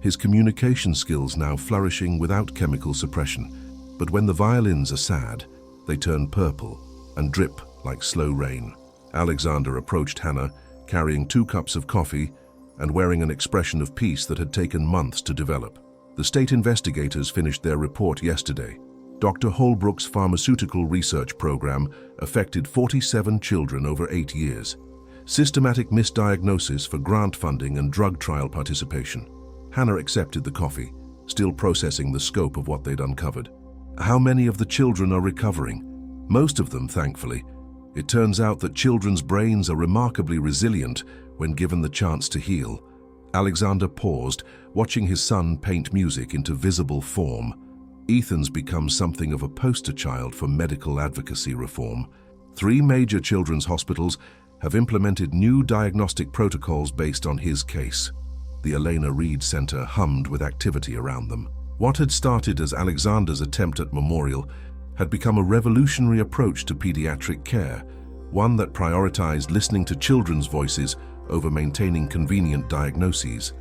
his communication skills now flourishing without chemical suppression. "But when the violins are sad, they turn purple and drip like slow rain." Alexander approached Hannah, carrying 2 cups of coffee and wearing an expression of peace that had taken months to develop. The state investigators finished their report yesterday. Dr. Holbrook's pharmaceutical research program affected 47 children over 8 years. Systematic misdiagnosis for grant funding and drug trial participation. Hannah accepted the coffee, still processing the scope of what they'd uncovered. "How many of the children are recovering?" "Most of them, thankfully. It turns out that children's brains are remarkably resilient when given the chance to heal." Alexander paused, watching his son paint music into visible form. Ethan's become something of a poster child for medical advocacy reform. 3 major children's hospitals have implemented new diagnostic protocols based on his case. The Eleanor Reed Center hummed with activity around them. What had started as Alexander's attempt at memorial had become a revolutionary approach to pediatric care, one that prioritized listening to children's voices over maintaining convenient diagnoses.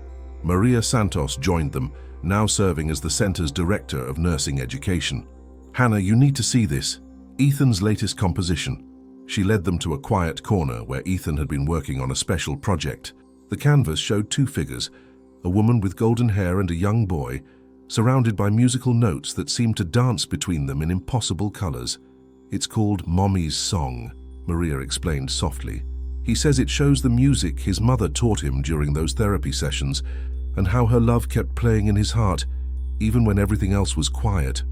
Maria Santos joined them, now serving as the center's director of nursing education. "Hannah, you need to see this. Ethan's latest composition." She led them to a quiet corner where Ethan had been working on a special project. The canvas showed 2 figures, a woman with golden hair and a young boy, surrounded by musical notes that seemed to dance between them in impossible colors. "It's called Mommy's Song," Maria explained softly. "He says it shows the music his mother taught him during those therapy sessions, and how her love kept playing in his heart, even when everything else was quiet."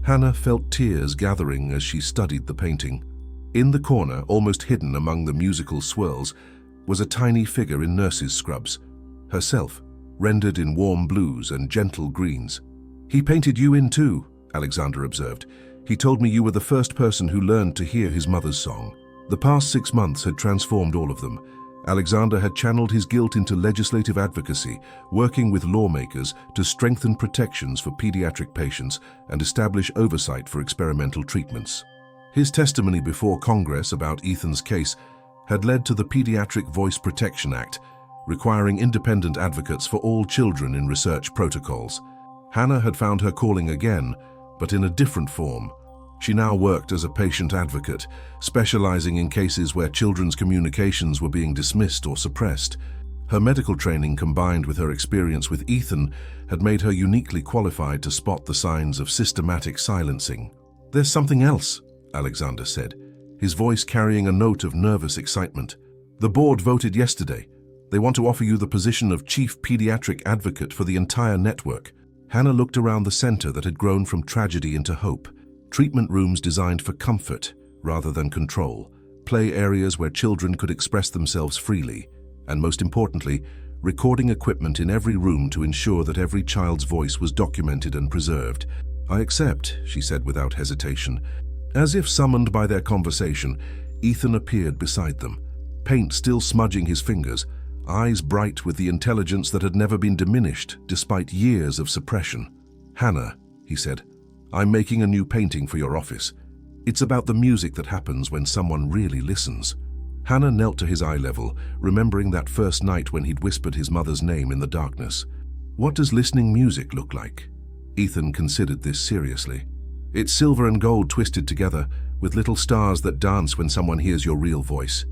Hannah felt tears gathering as she studied the painting. In the corner, almost hidden among the musical swirls, was a tiny figure in nurse's scrubs, herself, rendered in warm blues and gentle greens. "He painted you in too," Alexander observed. "He told me you were the first person who learned to hear his mother's song." The past 6 months had transformed all of them. Alexander had channeled his guilt into legislative advocacy, working with lawmakers to strengthen protections for pediatric patients and establish oversight for experimental treatments. His testimony before Congress about Ethan's case had led to the Pediatric Voice Protection Act, requiring independent advocates for all children in research protocols. Hannah had found her calling again, but in a different form. She now worked as a patient advocate, specializing in cases where children's communications were being dismissed or suppressed. Her medical training combined with her experience with Ethan had made her uniquely qualified to spot the signs of systematic silencing. "There's something else," Alexander said, his voice carrying a note of nervous excitement. "The board voted yesterday. They want to offer you the position of chief pediatric advocate for the entire network." Hannah looked around the center that had grown from tragedy into hope. Treatment rooms designed for comfort rather than control, play areas where children could express themselves freely, and most importantly, recording equipment in every room to ensure that every child's voice was documented and preserved. "I accept," she said without hesitation. As if summoned by their conversation, Ethan appeared beside them, paint still smudging his fingers, eyes bright with the intelligence that had never been diminished despite years of suppression. "Hannah," he said, "I'm making a new painting for your office. It's about the music that happens when someone really listens." Hannah knelt to his eye level, remembering that first night when he'd whispered his mother's name in the darkness. "What does listening music look like?" Ethan considered this seriously. "It's silver and gold twisted together, with little stars that dance when someone hears your real voice.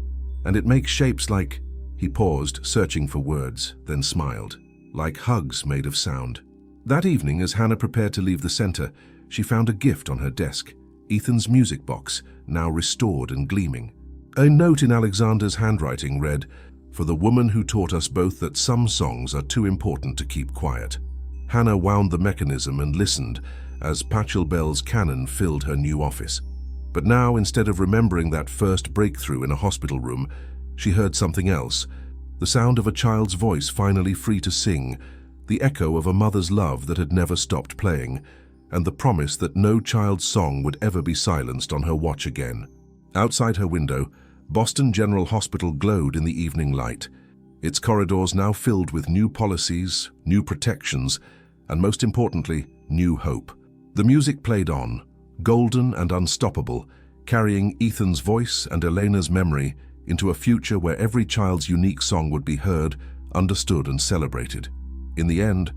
And it makes shapes like—" He paused, searching for words, then smiled. "Like hugs made of sound." That evening, as Hannah prepared to leave the center, she found a gift on her desk, Ethan's music box, now restored and gleaming. A note in Alexander's handwriting read, "For the woman who taught us both that some songs are too important to keep quiet." Hannah wound the mechanism and listened as Pachelbel's canon filled her new office. But now, instead of remembering that first breakthrough in a hospital room, she heard something else, the sound of a child's voice finally free to sing, the echo of a mother's love that had never stopped playing, and the promise that no child's song would ever be silenced on her watch again. Outside her window, Boston General Hospital glowed in the evening light, its corridors now filled with new policies, new protections, and most importantly, new hope. The music played on, golden and unstoppable, carrying Ethan's voice and Elena's memory into a future where every child's unique song would be heard, understood, and celebrated. In the end,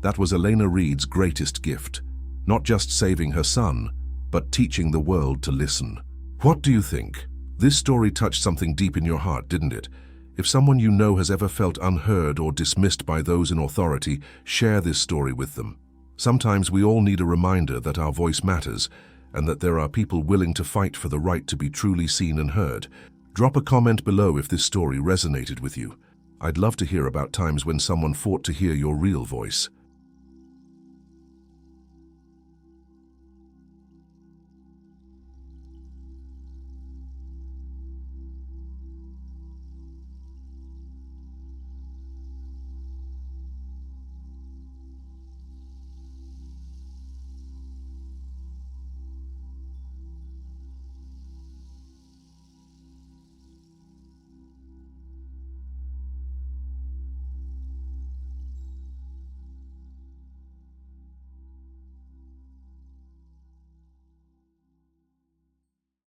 that was Elena Reed's greatest gift, not just saving her son, but teaching the world to listen. What do you think? This story touched something deep in your heart, didn't it? If someone you know has ever felt unheard or dismissed by those in authority, share this story with them. Sometimes we all need a reminder that our voice matters and that there are people willing to fight for the right to be truly seen and heard. Drop a comment below if this story resonated with you. I'd love to hear about times when someone fought to hear your real voice.